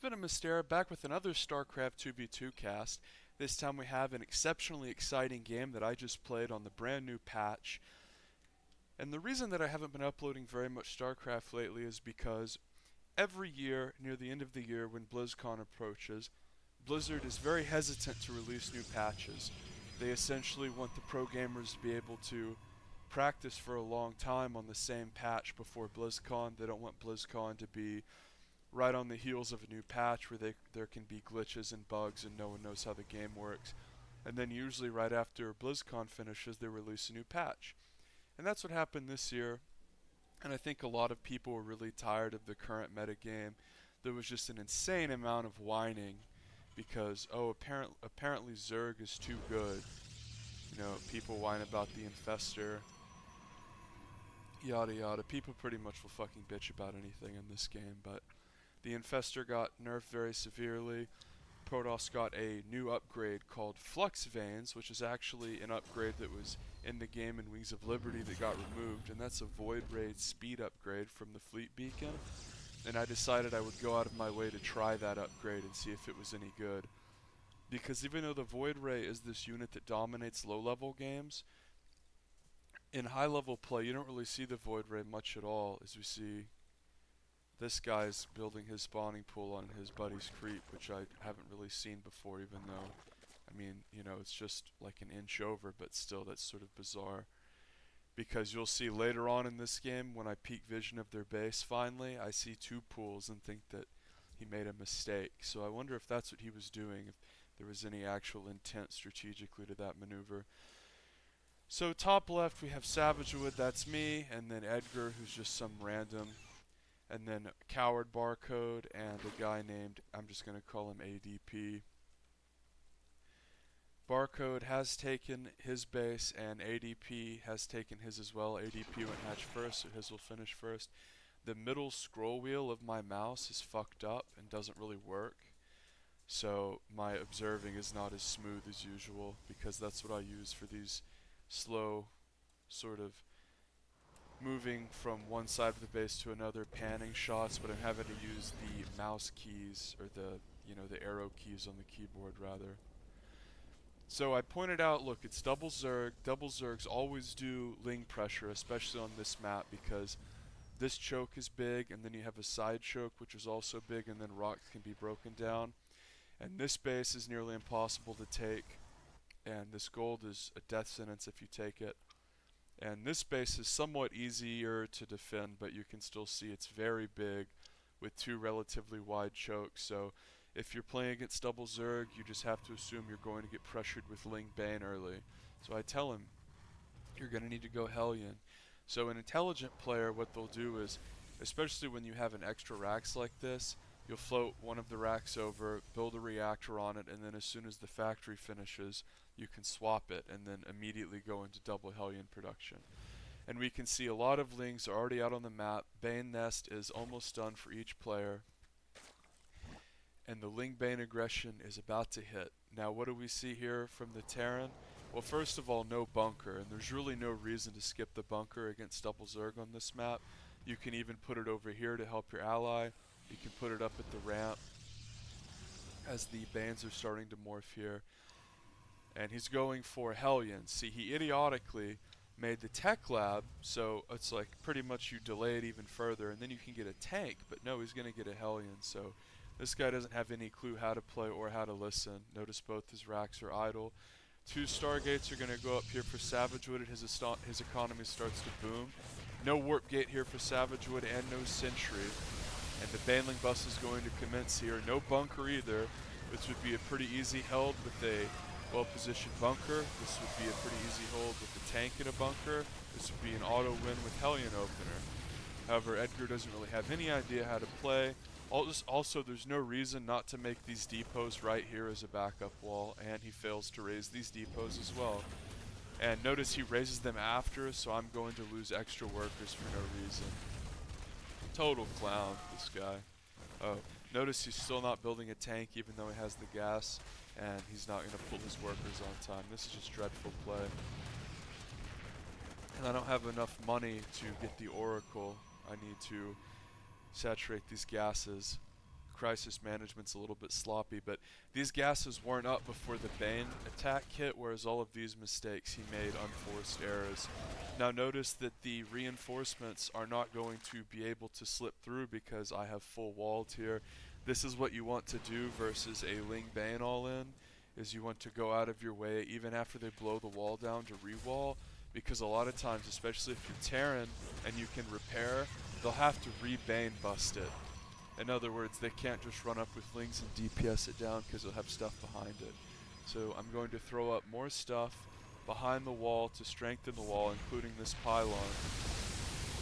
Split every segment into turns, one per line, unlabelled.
VenomousStare back with another StarCraft 2v2 cast. This time we have an exceptionally exciting game that I just played on the brand new patch. And the reason that I haven't been uploading very much StarCraft lately is because every year, near the end of the year when BlizzCon approaches, Blizzard is very hesitant to release new patches. They essentially want the pro gamers to be able to practice for a long time on the same patch before BlizzCon. They don't want BlizzCon to be right on the heels of a new patch where there can be glitches and bugs and no one knows how the game works. And then usually right after BlizzCon finishes, they release a new patch. And that's what happened this year. And I think a lot of people were really tired of the current metagame. There was just an insane amount of whining because, apparently Zerg is too good. You know, people whine about the Infestor, yada yada. People pretty much will fucking bitch about anything in this game, but the Infestor got nerfed very severely. Protoss got a new upgrade called Flux Veins, which is actually an upgrade that was in the game in Wings of Liberty that got removed, and that's a Void Ray speed upgrade from the Fleet Beacon. And I decided I would go out of my way to try that upgrade and see if it was any good. Because even though the Void Ray is this unit that dominates low-level games, in high-level play you don't really see the Void Ray much at all, as we see this guy's building his spawning pool on his buddy's creep, which I haven't really seen before, even though, I mean, you know, it's just like an inch over, but still, that's sort of bizarre. Because you'll see later on in this game, when I peek vision of their base finally, I see two pools and think that he made a mistake. So I wonder if that's what he was doing, if there was any actual intent strategically to that maneuver. So top left we have Savagewood, that's me, and then Edgar, who's just some random, and then Coward Barcode, and a guy named, I'm just going to call him ADP. Barcode has taken his base, and ADP has taken his as well. ADP went hatch first, so his will finish first. The middle scroll wheel of my mouse is fucked up and doesn't really work, so my observing is not as smooth as usual, because that's what I use for these slow sort of moving from one side of the base to another, panning shots, but I'm having to use the mouse keys, or the arrow keys on the keyboard rather. So I pointed out, look, it's double Zerg. Double Zergs always do Ling pressure, especially on this map, because this choke is big, and then you have a side choke which is also big, and then rocks can be broken down. And this base is nearly impossible to take, and this gold is a death sentence if you take it. And this base is somewhat easier to defend, but you can still see it's very big with two relatively wide chokes. So if you're playing against double Zerg, you just have to assume you're going to get pressured with Ling Bane early. So I tell him, you're going to need to go Hellion. So an intelligent player, what they'll do is, especially when you have an extra racks like this, you'll float one of the racks over, build a reactor on it, and then as soon as the factory finishes, you can swap it and then immediately go into double Hellion production. And we can see a lot of Lings are already out on the map. Bane Nest is almost done for each player, and the Ling Bane aggression is about to hit. Now what do we see here from the Terran? Well, first of all, no bunker, and there's really no reason to skip the bunker against double Zerg on this map. You can even put it over here to help your ally. You can put it up at the ramp as the Banes are starting to morph here. And he's going for Hellion. See, he idiotically made the tech lab, so it's like pretty much you delay it even further, and then you can get a tank, but no, he's going to get a Hellion, so this guy doesn't have any clue how to play or how to listen. Notice both his racks are idle. Two Stargates are going to go up here for Savagewood, and his economy starts to boom. No Warp Gate here for Savagewood, and no Sentry. And the Baneling bus is going to commence here. No bunker either. This would be a pretty easy held with a well-positioned bunker. This would be a pretty easy hold with the tank in a bunker. This would be an auto win with Hellion opener. However, Edgar doesn't really have any idea how to play. Also, there's no reason not to make these depots right here as a backup wall, and he fails to raise these depots as well. And notice he raises them after, so I'm going to lose extra workers for no reason. Total clown, this guy. Oh, notice he's still not building a tank even though he has the gas, and he's not going to pull his workers on time. This is just dreadful play. And I don't have enough money to get the Oracle. I need to saturate these gases. crisis management's a little bit sloppy, but these gases weren't up before the Bane attack hit, whereas all of these mistakes he made unforced errors. Now notice that the reinforcements are not going to be able to slip through because I have full walled here. This is what you want to do versus a Ling Bane all-in, is you want to go out of your way even after they blow the wall down to re-wall, because a lot of times, especially if you're Terran and you can repair, they'll have to re-Bane bust it. In other words, they can't just run up with Lings and DPS it down because they'll have stuff behind it. So I'm going to throw up more stuff behind the wall to strengthen the wall, including this pylon,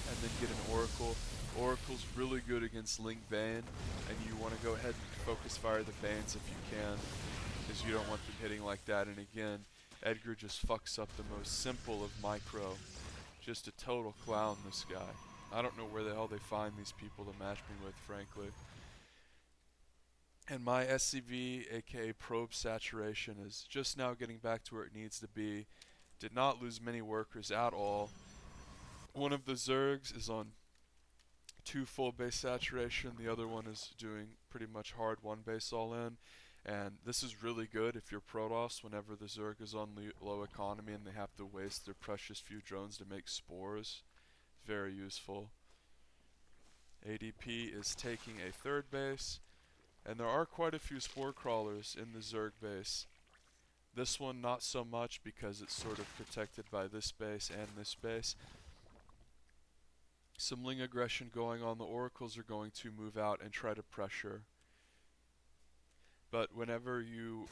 and then get an Oracle. Oracle's really good against Ling Bane, and you want to go ahead and focus fire the Banes if you can, because you don't want them hitting like that. And again, Edgar just fucks up the most simple of micro. Just a total clown, this guy. I don't know where the hell they find these people to match me with, frankly. And my SCV, aka probe saturation, is just now getting back to where it needs to be. Did not lose many workers at all. One of the Zergs is on 2 full base saturation, the other one is doing pretty much hard 1 base all in. And this is really good if you're Protoss whenever the Zerg is on low economy and they have to waste their precious few drones to make spores. Very useful. ADP is taking a 3rd base, and there are quite a few spore crawlers in the Zerg base. This one not so much because it's sort of protected by this base and this base. Some Ling aggression going on. The Oracles are going to move out and try to pressure. But whenever you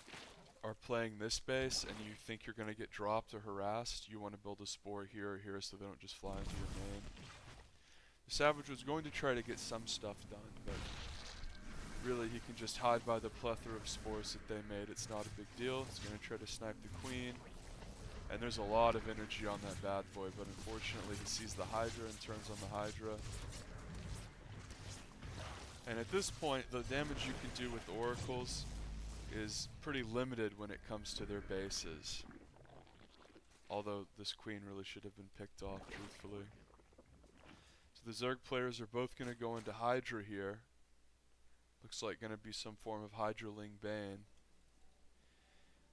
are playing this base and you think you're going to get dropped or harassed, you want to build a spore here or here so they don't just fly into your main. The Savage was going to try to get some stuff done, but really he can just hide by the plethora of spores that they made. It's not a big deal. He's going to try to snipe the Queen. And there's a lot of energy on that bad boy, but unfortunately he sees the Hydra and turns on the Hydra. And at this point, the damage you can do with Oracles is pretty limited when it comes to their bases. Although this Queen really should have been picked off, truthfully. So the Zerg players are both going to go into Hydra here. Looks like going to be some form of Hydra Ling Bane.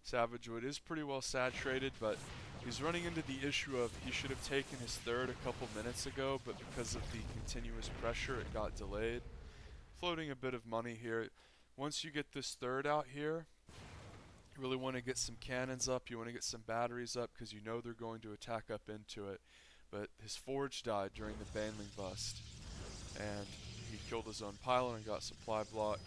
Savage Wood is pretty well saturated, but he's running into the issue of he should have taken his 3rd a couple minutes ago, but because of the continuous pressure it got delayed. Floating a bit of money here. Once you get this 3rd out here, you really want to get some cannons up, you want to get some batteries up, because you know they're going to attack up into it. But his Forge died during the Baneling bust, and he killed his own pylon and got supply blocked.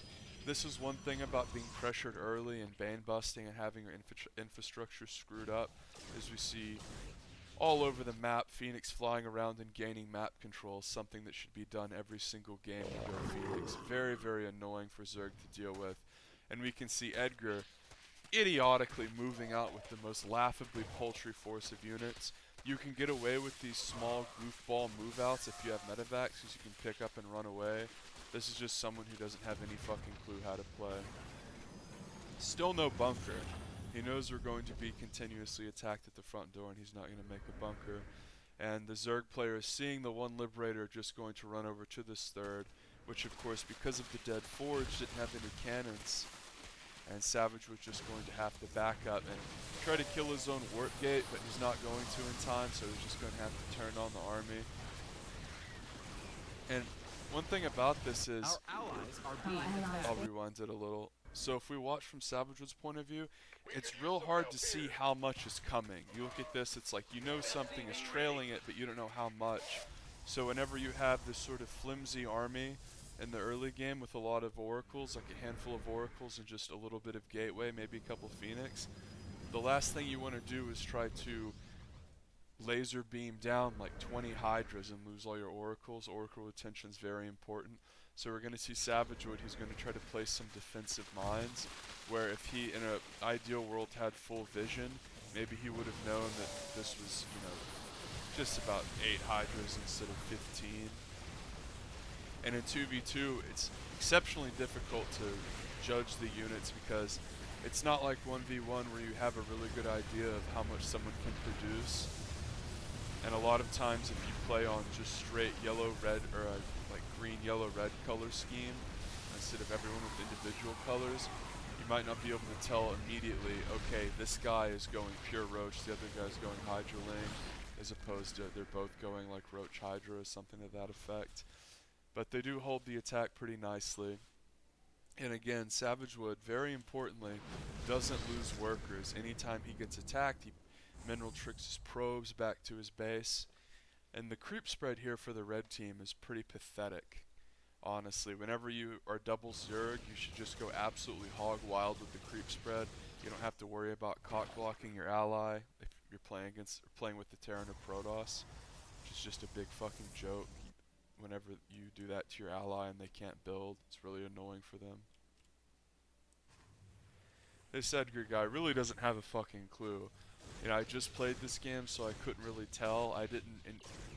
This is one thing about being pressured early and Bane busting and having your infrastructure screwed up, is we see all over the map Phoenix flying around and gaining map control, something that should be done every single game to go Phoenix. Very, very annoying for Zerg to deal with. And we can see Edgar idiotically moving out with the most laughably paltry force of units. You can get away with these small goofball move outs if you have medevacs, because you can pick up and run away. This is just someone who doesn't have any fucking clue how to play. Still no bunker. He knows we're going to be continuously attacked at the front door and he's not going to make a bunker. And the Zerg player is seeing the one Liberator just going to run over to this 3rd, which of course because of the dead Forge didn't have any cannons. And Savage was just going to have to back up and try to kill his own warp gate, but he's not going to in time, so he's just going to have to turn on the army. And one thing about this is, I'll rewind it a little. So if we watch from Savagewood's point of view, it's real hard to see how much is coming. You look at this, it's like you know something is trailing it, but you don't know how much. So whenever you have this sort of flimsy army in the early game with a lot of Oracles, like a handful of Oracles and just a little bit of Gateway, maybe a couple Phoenix, the last thing you want to do is try to laser beam down like 20 Hydras and lose all your Oracles. Oracle retention is very important. So we're going to see Savagewood, he's going to try to place some defensive mines, where if he, in an ideal world, had full vision, maybe he would have known that this was, you know, just about 8 Hydras instead of 15. And in 2v2, it's exceptionally difficult to judge the units because it's not like 1v1 where you have a really good idea of how much someone can produce. And a lot of times if you play on just straight yellow-red or like green-yellow-red color scheme, and instead of everyone with individual colors, you might not be able to tell immediately, okay, this guy is going pure Roach, the other guy's going Hydra Ling, as opposed to they're both going like Roach Hydra or something to that effect. But they do hold the attack pretty nicely. And again, Savage Wood, very importantly, doesn't lose workers. Anytime he gets attacked, he mineral tricks his probes back to his base. And the creep spread here for the red team is pretty pathetic, honestly. Whenever you are double Zerg, you should just go absolutely hog wild with the creep spread. You don't have to worry about cock blocking your ally if you're playing with the Terran or Protoss, which is just a big fucking joke. Whenever you do that to your ally and they can't build, it's really annoying for them. This Edgar guy really doesn't have a fucking clue. You know, I just played this game, so I couldn't really tell. I didn't,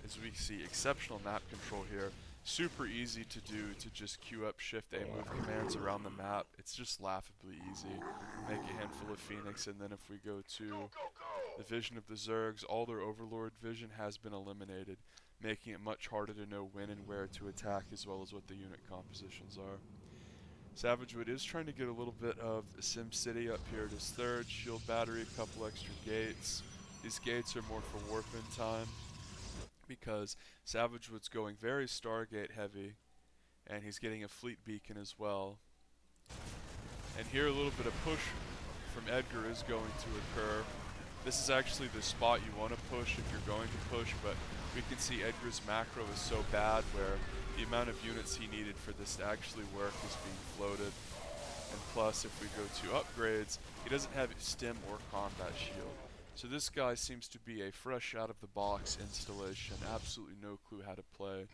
as we see, exceptional map control here. Super easy to do, to just queue up Shift A move commands around the map. It's just laughably easy. Make a handful of Phoenix, and then if we go to the vision of the Zergs, all their Overlord vision has been eliminated, making it much harder to know when and where to attack, as well as what the unit compositions are. Savagewood is trying to get a little bit of SimCity up here at his third. Shield battery, a couple extra gates. These gates are more for warp in time because Savagewood's going very Stargate heavy, and he's getting a fleet beacon as well. And here a little bit of push from Edgar is going to occur. This is actually the spot you want to push if you're going to push, but we can see Edgar's macro is so bad where the amount of units he needed for this to actually work is being floated. And plus, if we go to upgrades, he doesn't have stim or combat shield. So this guy seems to be a fresh out of the box installation, absolutely no clue how to play.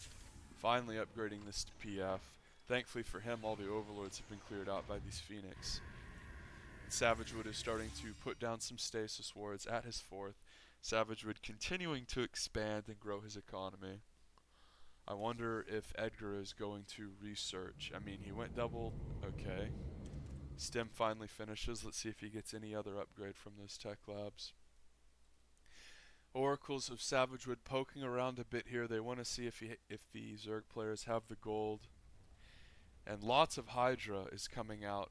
Finally upgrading this to PF. Thankfully for him, all the overlords have been cleared out by these Phoenix. And Savagewood is starting to put down some stasis wards at his fourth. Savagewood continuing to expand and grow his economy. I wonder if Edgar is going to research. I mean, he went double, okay. Stim finally finishes. Let's see if he gets any other upgrade from those tech labs. Oracles of Savagewood poking around a bit here. They want to see if the Zerg players have the gold. And lots of Hydra is coming out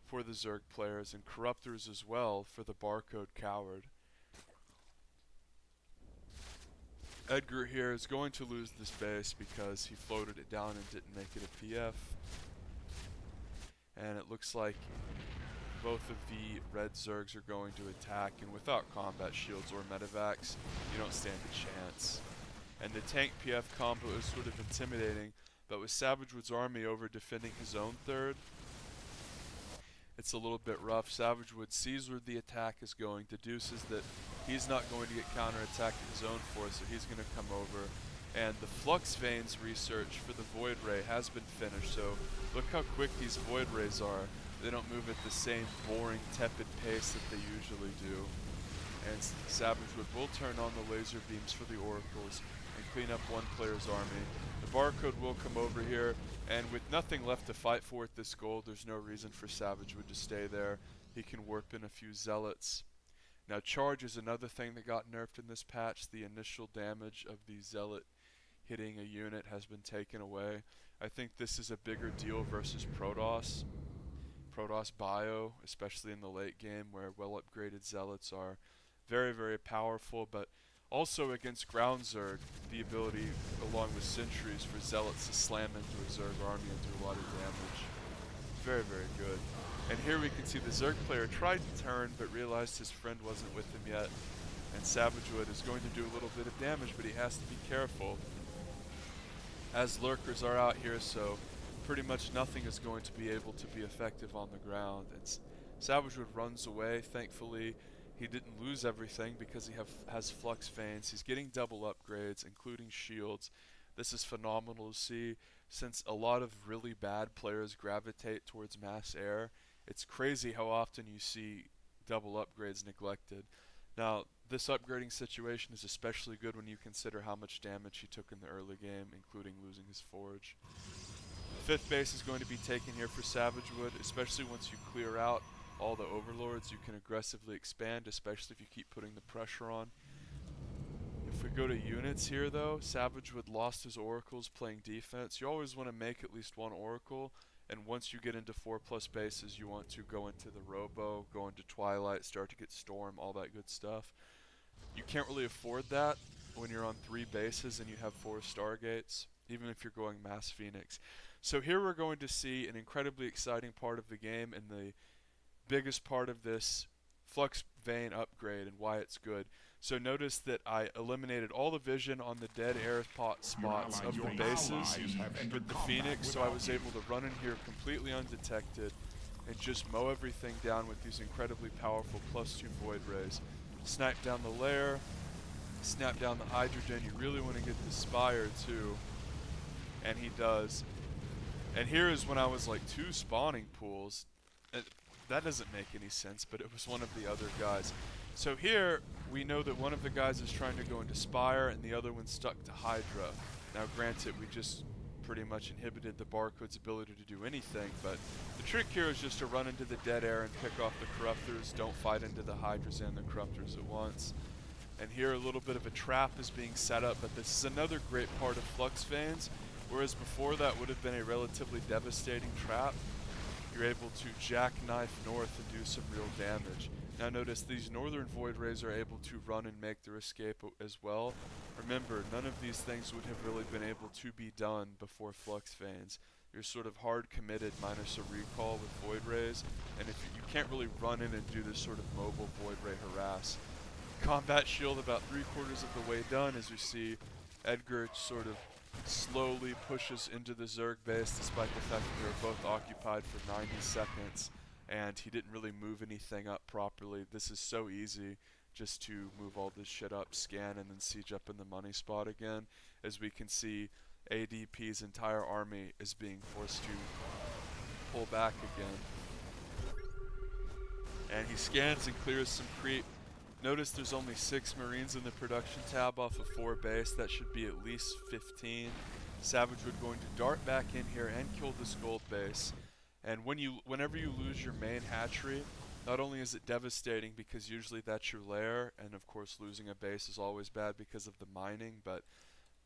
for the Zerg players, and Corruptors as well for the Barcode Coward. Edgar here is going to lose this base because he floated it down and didn't make it a PF. And it looks like both of the red Zergs are going to attack, and without combat shields or medevacs, you don't stand a chance. And the tank PF combo is sort of intimidating, but with Savagewood's army over defending his own third, it's a little bit rough. Savagewood sees where the attack is going, deduces that he's not going to get counterattacked at his own force, so he's going to come over. And the Flux Veins research for the Void Ray has been finished, so look how quick these Void Rays are. They don't move at the same boring, tepid pace that they usually do. And Savagewood will turn on the laser beams for the Oracles and clean up one player's army. The Barcode will come over here, and with nothing left to fight for at this gold, there's no reason for Savagewood to stay there. He can warp in a few Zealots. Now charge is another thing that got nerfed in this patch. The initial damage of the Zealot hitting a unit has been taken away. I think this is a bigger deal versus Protoss. Protoss Bio, especially in the late game where well upgraded Zealots are very, very powerful, but also against Ground Zerg, the ability, along with Sentries, for Zealots to slam into a Zerg army and do a lot of damage. Very, very good. And here we can see the Zerg player tried to turn, but realized his friend wasn't with him yet. And Savagewood is going to do a little bit of damage, but he has to be careful, as lurkers are out here, so pretty much nothing is going to be able to be effective on the ground. And Savagewood runs away. Thankfully, he didn't lose everything because he has Flux Veins. He's getting double upgrades, including shields. This is phenomenal to see, since a lot of really bad players gravitate towards mass air. It's crazy how often you see double upgrades neglected. Now, this upgrading situation is especially good when you consider how much damage he took in the early game, including losing his forge. Fifth base is going to be taken here for Savagewood, especially once you clear out all the overlords. You can aggressively expand, especially if you keep putting the pressure on. If we go to units here though, Savagewood lost his oracles playing defense. You always want to make at least one oracle, And once you get into 4+ bases, you want to go into the Robo, go into Twilight, start to get Storm, all that good stuff. You can't really afford that when you're on 3 bases and you have 4 Stargates, even if you're going Mass Phoenix. So here we're going to see an incredibly exciting part of the game and the biggest part of this Flux Vein upgrade and why it's good. So notice that I eliminated all the vision on the dead air spots of the bases with the Phoenix, so I was able to run in here completely undetected and just mow everything down with these incredibly powerful +2 Void Rays. Snipe down the lair, snap down the Hydrogen. You really want to get the Spire too, and he does. And here is when I was like 2 spawning pools. That doesn't make any sense, but it was one of the other guys. So here, we know that one of the guys is trying to go into Spire and the other one's stuck to Hydra. Now granted, we just pretty much inhibited the Barcode's ability to do anything, but the trick here is just to run into the dead air and pick off the Corruptors. Don't fight into the Hydras and the Corruptors at once. And here a little bit of a trap is being set up, but this is another great part of Flux Veins, whereas before that would have been a relatively devastating trap. You're able to jackknife north and do some real damage. Now notice these northern Void Rays are able to run and make their escape as well. Remember, none of these things would have really been able to be done before Flux Veins. You're sort of hard committed minus a recall with Void Rays, and if you can't really run in and do this sort of mobile Void Ray harass. Combat shield about 3/4 of the way done, as you see Edgar sort of slowly pushes into the Zerg base despite the fact that they were both occupied for 90 seconds and he didn't really move anything up properly. This is so easy just to move all this shit up, scan, and then siege up in the money spot again. As we can see, ADP's entire army is being forced to pull back again. And he scans and clears some creep. Notice there's only 6 Marines in the production tab off of 4 base. That should be at least 15. Savagewood going to dart back in here and kill this gold base. And whenever you lose your main hatchery, not only is it devastating because usually that's your lair, and of course losing a base is always bad because of the mining, but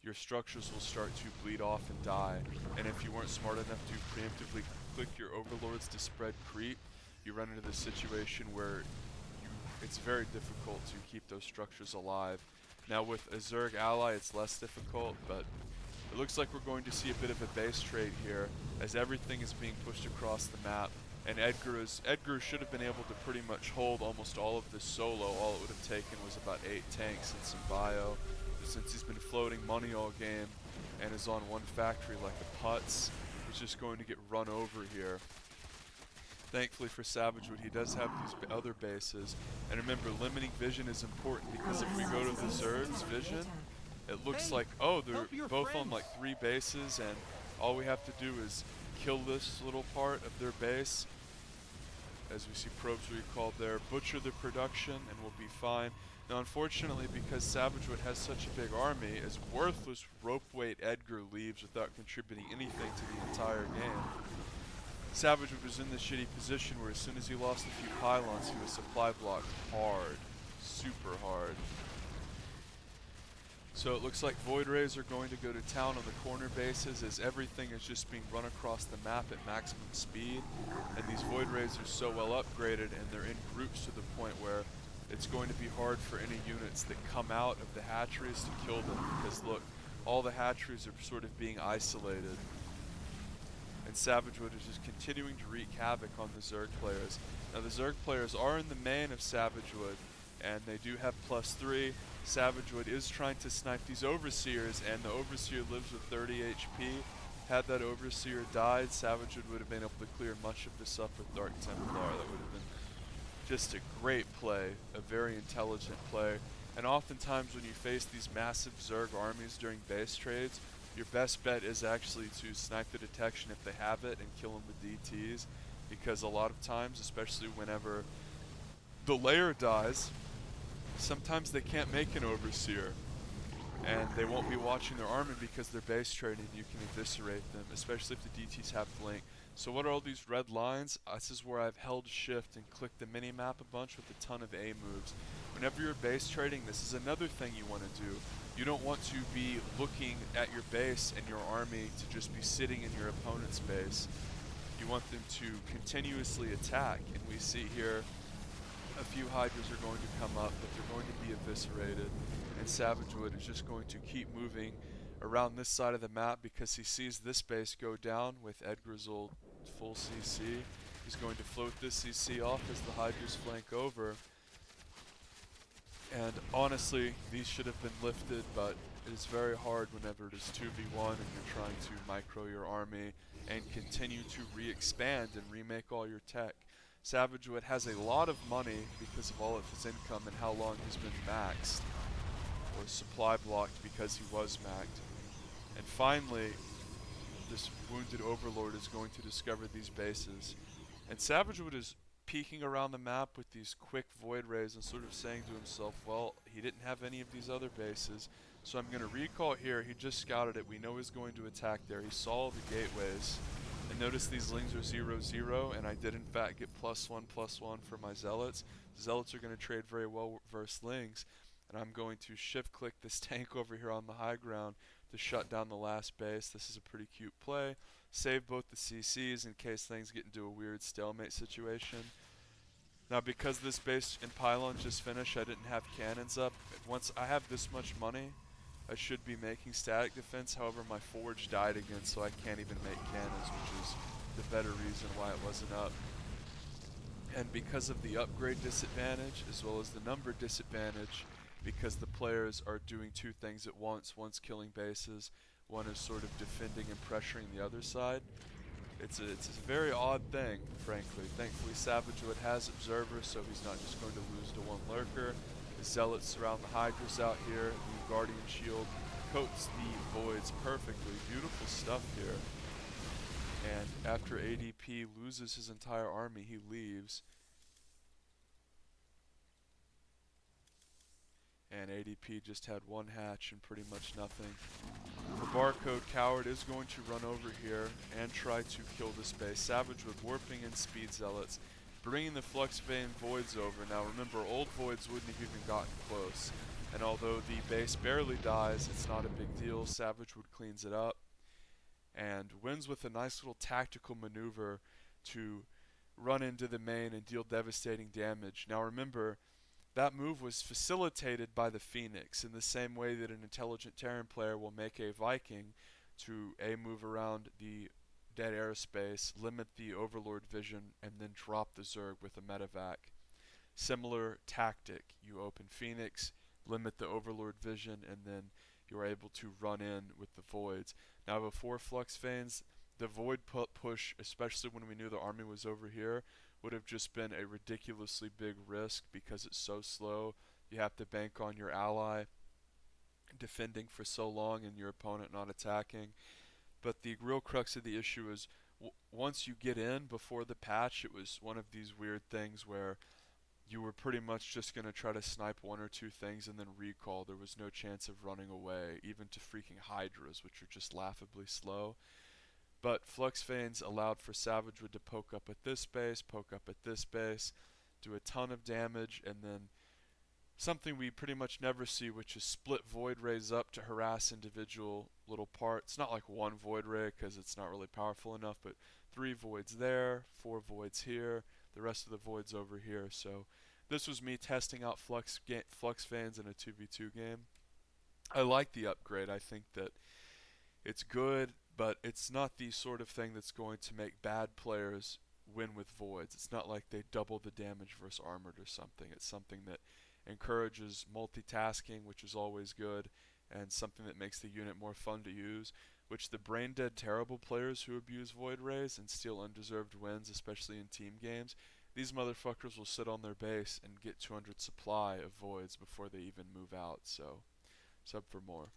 your structures will start to bleed off and die. And if you weren't smart enough to preemptively click your overlords to spread creep, you run into the situation where it's very difficult to keep those structures alive. Now with a Zerg ally it's less difficult, but it looks like we're going to see a bit of a base trade here as everything is being pushed across the map, and Edgar should have been able to pretty much hold almost all of this solo. All it would have taken was about 8 tanks and some bio, but since he's been floating money all game and is on one factory like a putz, he's just going to get run over here. Thankfully for Savagewood, he does have these other bases. And remember, limiting vision is important because if we go to the Zerg's vision, it looks like, oh, they're both on like 3 bases and all we have to do is kill this little part of their base. As we see probes recalled there, butcher the production and we'll be fine. Now unfortunately, because Savagewood has such a big army, as worthless rope weight Edgar leaves without contributing anything to the entire game. Savagewood was in this shitty position where as soon as he lost a few pylons, he was supply blocked hard. Super hard. So it looks like Void Rays are going to go to town on the corner bases as everything is just being run across the map at maximum speed. And these Void Rays are so well upgraded and they're in groups to the point where it's going to be hard for any units that come out of the hatcheries to kill them, because look, all the hatcheries are sort of being isolated. And Savagewood is just continuing to wreak havoc on the Zerg players. Now the Zerg players are in the main of Savagewood, and they do have +3. Savagewood is trying to snipe these Overseers, and the Overseer lives with 30 HP. Had that Overseer died, Savagewood would have been able to clear much of this up with Dark Templar. That would have been just a great play, a very intelligent play. And oftentimes when you face these massive Zerg armies during base trades, your best bet is actually to snipe the detection if they have it and kill them with DTs, because a lot of times, especially whenever the layer dies, sometimes they can't make an Overseer and they won't be watching their army because they're base trading. You can eviscerate them, especially if the DTs have blink. So what are all these red lines? This is where I've held shift and clicked the mini-map a bunch with a ton of A moves. Whenever you're base trading, this is another thing you want to do. You don't want to be looking at your base and your army to just be sitting in your opponent's base. You want them to continuously attack, and we see here a few Hydras are going to come up, but they're going to be eviscerated, and Savagewood is just going to keep moving around this side of the map because he sees this base go down with Edgar's old full CC. He's going to float this CC off as the Hydras flank over. And honestly, these should have been lifted, but it is very hard whenever it is 2v1 and you're trying to micro your army and continue to re-expand and remake all your tech. Savagewood has a lot of money because of all of his income and how long he's been maxed, or supply blocked because he was maxed. And finally, this wounded overlord is going to discover these bases. And Savagewood is peeking around the map with these quick void rays and sort of saying to himself, well, he didn't have any of these other bases, so I'm going to recall here. He just scouted it. We know he's going to attack there. He saw the gateways. And notice these lings are 0-0, and I did in fact get +1/+1 for my zealots. Zealots are going to trade very well versus lings, and I'm going to shift click this tank over here on the high ground to shut down the last base. This is a pretty cute play. Save both the CCs in case things get into a weird stalemate situation. Now because this base and pylon just finished, I didn't have cannons up. Once I have this much money, I should be making static defense. However, my forge died again, so I can't even make cannons, which is the better reason why it wasn't up. And because of the upgrade disadvantage, as well as the number disadvantage, because the players are doing two things at once, one's killing bases, one is sort of defending and pressuring the other side. It's a very odd thing, frankly. Thankfully, Savagewood has observers, so he's not just going to lose to one lurker. The Zealots surround the Hydras out here. The Guardian Shield coats the voids perfectly. Beautiful stuff here. And after ADP loses his entire army, he leaves. And ADP just had one hatch and pretty much nothing. The Barcode Coward is going to run over here and try to kill this base. Savagewood warping in Speed Zealots, bringing the Flux Veins Voids over. Now remember, old Voids wouldn't have even gotten close. And although the base barely dies, it's not a big deal. Savagewood cleans it up and wins with a nice little tactical maneuver to run into the main and deal devastating damage. Now remember, that move was facilitated by the Phoenix in the same way that an intelligent Terran player will make a Viking to move around the dead airspace, limit the Overlord vision, and then drop the Zerg with a medevac. Similar tactic. You open Phoenix, limit the Overlord vision, and then you're able to run in with the Voids. Now before Flux Veins, the Void push, especially when we knew the army was over here, would have just been a ridiculously big risk because it's so slow. You have to bank on your ally defending for so long and your opponent not attacking. But the real crux of the issue is once you get in before the patch, it was one of these weird things where you were pretty much just going to try to snipe one or two things and then recall. There was no chance of running away, even to freaking Hydras, which are just laughably slow. But Flux Veins allowed for Savagewood to poke up at this base, poke up at this base, do a ton of damage, and then something we pretty much never see, which is split Void Rays up to harass individual little parts. Not like one Void Ray, because it's not really powerful enough, but 3 Voids there, 4 Voids here, the rest of the Voids over here. So this was me testing out Flux Veins in a 2v2 game. I like the upgrade. I think that it's good, but it's not the sort of thing that's going to make bad players win with Voids. It's not like they double the damage versus Armored or something. It's something that encourages multitasking, which is always good, and something that makes the unit more fun to use, which the brain dead terrible players who abuse Void Rays and steal undeserved wins, especially in team games, these motherfuckers will sit on their base and get 200 supply of Voids before they even move out. So, sub for more.